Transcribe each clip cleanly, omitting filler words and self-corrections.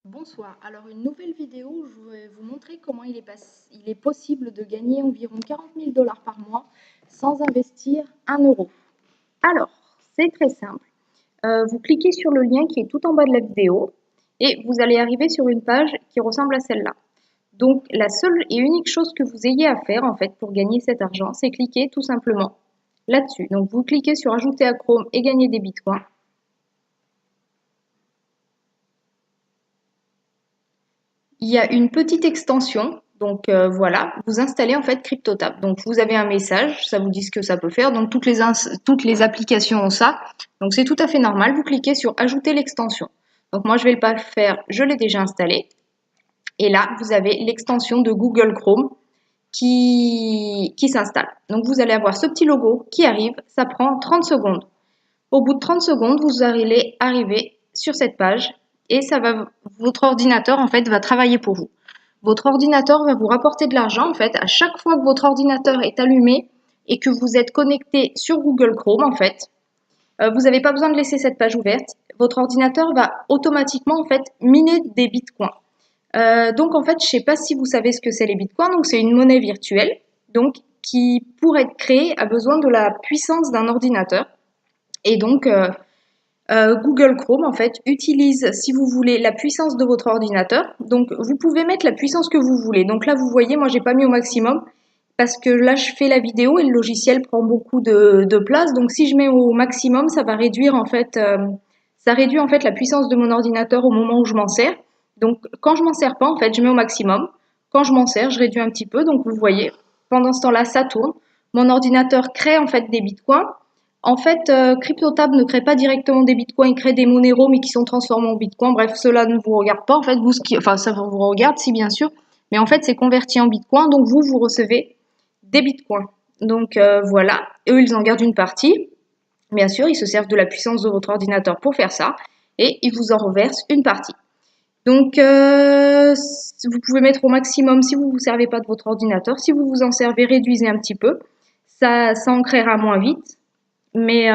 Bonsoir, alors une nouvelle vidéo où je vais vous montrer comment il est possible de gagner environ 40 000 $ par mois sans investir 1 euro. Alors, c'est très simple. Vous cliquez sur le lien qui est tout en bas de la vidéo et vous allez arriver sur une page qui ressemble à celle-là. Donc, la seule et unique chose que vous ayez à faire en fait pour gagner cet argent, c'est cliquer tout simplement là-dessus. Donc, vous cliquez sur Ajouter à Chrome et gagner des bitcoins. Il y a une petite extension, donc voilà, vous installez en fait CryptoTab. Donc vous avez un message, ça vous dit ce que ça peut faire. Donc toutes les applications ont ça. Donc c'est tout à fait normal. Vous cliquez sur Ajouter l'extension. Donc moi je vais pas le faire, je l'ai déjà installé. Et là vous avez l'extension de Google Chrome qui s'installe. Donc vous allez avoir ce petit logo qui arrive, ça prend 30 secondes. Au bout de 30 secondes, vous allez arriver sur cette page et votre ordinateur en fait va travailler pour vous. Votre ordinateur va vous rapporter de l'argent en fait à chaque fois que votre ordinateur est allumé et que vous êtes connecté sur Google Chrome en fait. Vous n'avez pas besoin de laisser cette page ouverte. Votre ordinateur va automatiquement en fait miner des bitcoins. Donc en fait, je ne sais pas si vous savez ce que c'est les bitcoins. Donc c'est une monnaie virtuelle donc qui pour être créée a besoin de la puissance d'un ordinateur. Et donc, Google Chrome, en fait, utilise, si vous voulez, la puissance de votre ordinateur. Donc, vous pouvez mettre la puissance que vous voulez. Donc là, vous voyez, moi, j'ai pas mis au maximum parce que là, je fais la vidéo et le logiciel prend beaucoup de place. Donc, si je mets au maximum, ça va réduire, en fait, ça réduit, en fait, la puissance de mon ordinateur au moment où je m'en sers. Donc, quand je m'en sers pas, en fait, je mets au maximum. Quand je m'en sers, je réduis un petit peu. Donc, vous voyez, pendant ce temps-là, ça tourne. Mon ordinateur crée, en fait, des bitcoins. En fait, CryptoTab ne crée pas directement des bitcoins, il crée des Monero, mais qui sont transformés en bitcoins. Bref, cela ne vous regarde pas. En fait, enfin, ça vous regarde, si bien sûr, mais en fait, c'est converti en bitcoins, donc vous recevez des bitcoins. Donc voilà, eux, ils en gardent une partie. Bien sûr, ils se servent de la puissance de votre ordinateur pour faire ça, et ils vous en reversent une partie. Donc, vous pouvez mettre au maximum si vous ne vous servez pas de votre ordinateur. Si vous vous en servez, réduisez un petit peu. Ça en créera moins vite. Mais,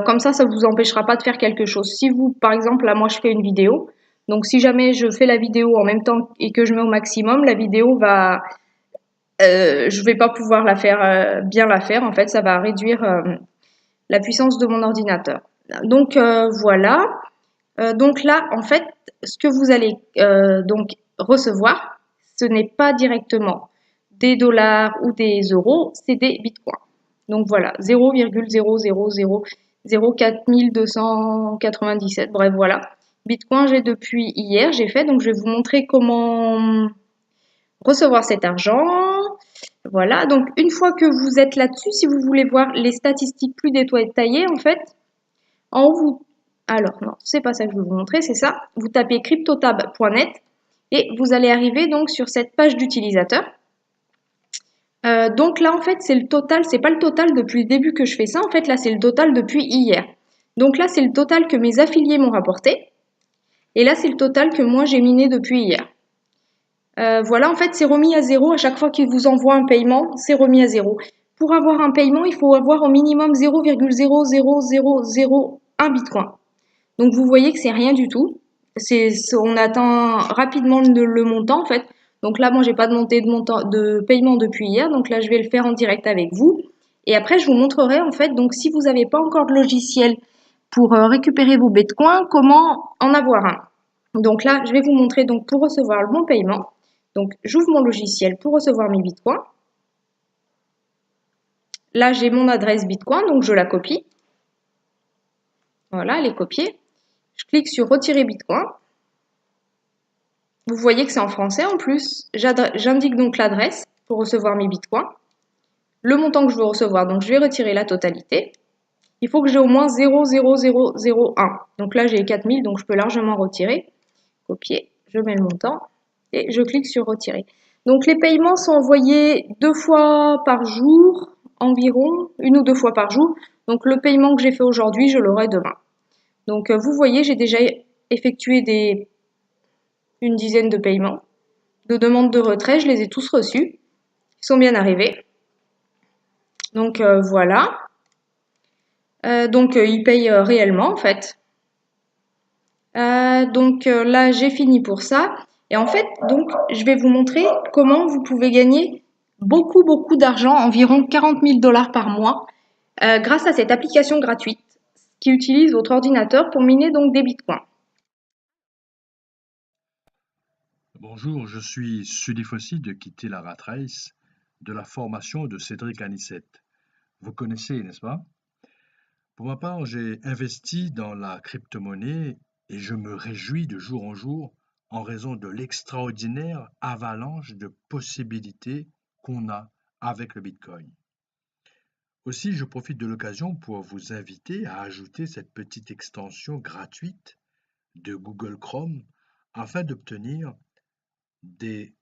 comme ça vous empêchera pas de faire quelque chose. Si vous, par exemple, là, moi, je fais une vidéo. Donc, si jamais je fais la vidéo en même temps et que je mets au maximum, la vidéo va, je vais pas pouvoir la faire, bien la faire. En fait, ça va réduire la puissance de mon ordinateur. Donc, voilà. Donc là, en fait, ce que vous allez donc recevoir, ce n'est pas directement des dollars ou des euros, c'est des bitcoins. Donc voilà, 0,00004 297, bref voilà. Bitcoin, j'ai depuis hier, j'ai fait, donc je vais vous montrer comment recevoir cet argent. Voilà, donc une fois que vous êtes là-dessus, si vous voulez voir les statistiques plus détaillées, en fait, en haut, alors non, c'est pas ça que je vais vous montrer, c'est ça. Vous tapez cryptotab.net et vous allez arriver donc sur cette page d'utilisateur. Donc là, en fait, c'est le total, c'est pas le total depuis le début que je fais ça, en fait, là, c'est le total depuis hier. Donc là, c'est le total que mes affiliés m'ont rapporté. Et là, c'est le total que moi, j'ai miné depuis hier. Voilà, en fait, c'est remis à zéro. À chaque fois qu'ils vous envoient un paiement, c'est remis à zéro. Pour avoir un paiement, il faut avoir au minimum 0,00001 bitcoin. Donc vous voyez que c'est rien du tout. On atteint rapidement le montant en fait. Donc là, moi, j'ai pas demandé de paiement depuis hier. Donc là, je vais le faire en direct avec vous. Et après, je vous montrerai en fait. Donc si vous n'avez pas encore de logiciel pour récupérer vos bitcoins, comment en avoir un. Donc là, je vais vous montrer donc pour recevoir le bon paiement. Donc j'ouvre mon logiciel pour recevoir mes bitcoins. Là, j'ai mon adresse bitcoin, donc je la copie. Voilà, elle est copiée. Je clique sur retirer bitcoin. Vous voyez que c'est en français en plus. J'indique donc l'adresse pour recevoir mes bitcoins. Le montant que je veux recevoir, donc je vais retirer la totalité. Il faut que j'ai au moins 0,0001. Donc là, j'ai 4000, donc je peux largement retirer. Copier, je mets le montant et je clique sur retirer. Donc les paiements sont envoyés 2 fois par jour, environ, 1 ou 2 fois par jour. Donc le paiement que j'ai fait aujourd'hui, je l'aurai demain. Donc vous voyez, j'ai déjà effectué une dizaine de paiements. De demandes de retrait, je les ai tous reçus. Ils sont bien arrivés. Donc voilà. Ils payent réellement en fait. Là, j'ai fini pour ça. Et en fait, donc, je vais vous montrer comment vous pouvez gagner beaucoup d'argent, environ 40 000 $ par mois, grâce à cette application gratuite qui utilise votre ordinateur pour miner donc des bitcoins. Bonjour, je suis Sully Fossi de Quitter la Rat Race, de la formation de Cédric Anissette. Vous connaissez, n'est-ce pas? Pour ma part, j'ai investi dans la crypto-monnaie et je me réjouis de jour en jour en raison de l'extraordinaire avalanche de possibilités qu'on a avec le Bitcoin. Aussi, je profite de l'occasion pour vous inviter à ajouter cette petite extension gratuite de Google Chrome afin d'obtenir des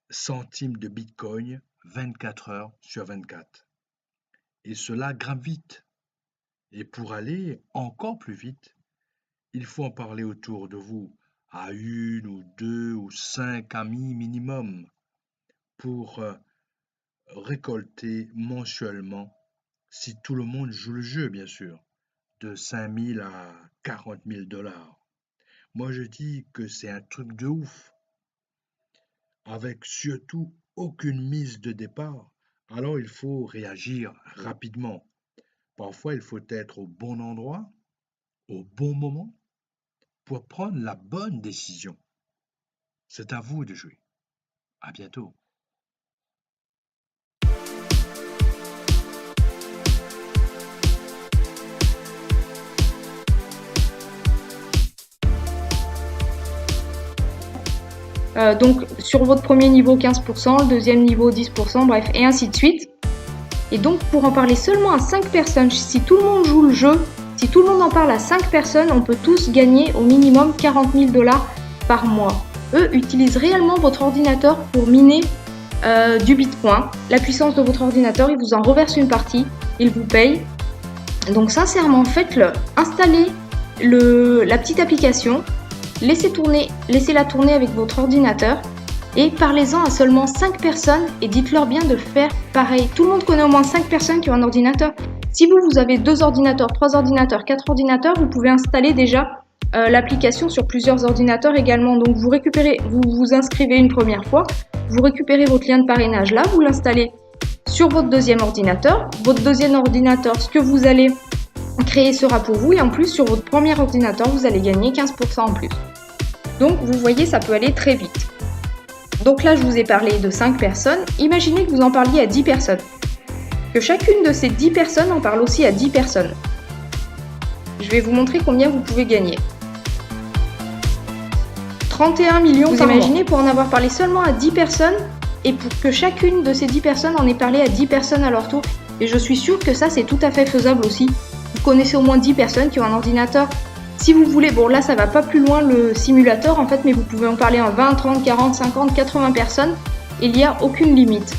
centimes de Bitcoin 24 heures sur 24. Et cela grimpe vite. Et pour aller encore plus vite, il faut en parler autour de vous à une ou deux ou cinq amis minimum pour récolter mensuellement, si tout le monde joue le jeu, bien sûr, de 5 000 à 40 000 $. Moi, je dis que c'est un truc de ouf, avec surtout aucune mise de départ. Alors, il faut réagir rapidement. Parfois, il faut être au bon endroit, au bon moment, pour prendre la bonne décision. C'est à vous de jouer. À bientôt. Donc sur votre premier niveau 15%, le deuxième niveau 10%, bref, et ainsi de suite. Et donc pour en parler seulement à 5 personnes, si tout le monde joue le jeu, si tout le monde en parle à 5 personnes, on peut tous gagner au minimum 40 000 $ par mois. Eux utilisent réellement votre ordinateur pour miner du Bitcoin. La puissance de votre ordinateur, ils vous en reversent une partie, ils vous payent. Donc sincèrement, faites-le. Installez la petite application. Laissez-la tourner avec votre ordinateur et parlez-en à seulement 5 personnes et dites-leur bien de faire pareil. Tout le monde connaît au moins 5 personnes qui ont un ordinateur. Si vous avez 2 ordinateurs, 3 ordinateurs, 4 ordinateurs, vous pouvez installer déjà l'application sur plusieurs ordinateurs également. Donc vous vous inscrivez une première fois, vous récupérez votre lien de parrainage là, vous l'installez sur votre deuxième ordinateur. Votre deuxième ordinateur, ce que vous allez créer sera pour vous et en plus sur votre premier ordinateur, vous allez gagner 15% en plus. Donc vous voyez, ça peut aller très vite. Donc là, je vous ai parlé de 5 personnes. Imaginez que vous en parliez à 10 personnes. Que chacune de ces 10 personnes en parle aussi à 10 personnes. Je vais vous montrer combien vous pouvez gagner. 31 millions par mois. Vous imaginez pour en avoir parlé seulement à 10 personnes et pour que chacune de ces 10 personnes en ait parlé à 10 personnes à leur tour. Et je suis sûre que ça, c'est tout à fait faisable aussi. Vous connaissez au moins 10 personnes qui ont un ordinateur. Si vous voulez, bon là ça va pas plus loin le simulateur en fait, mais vous pouvez en parler en 20, 30, 40, 50, 80 personnes. Il n'y a aucune limite.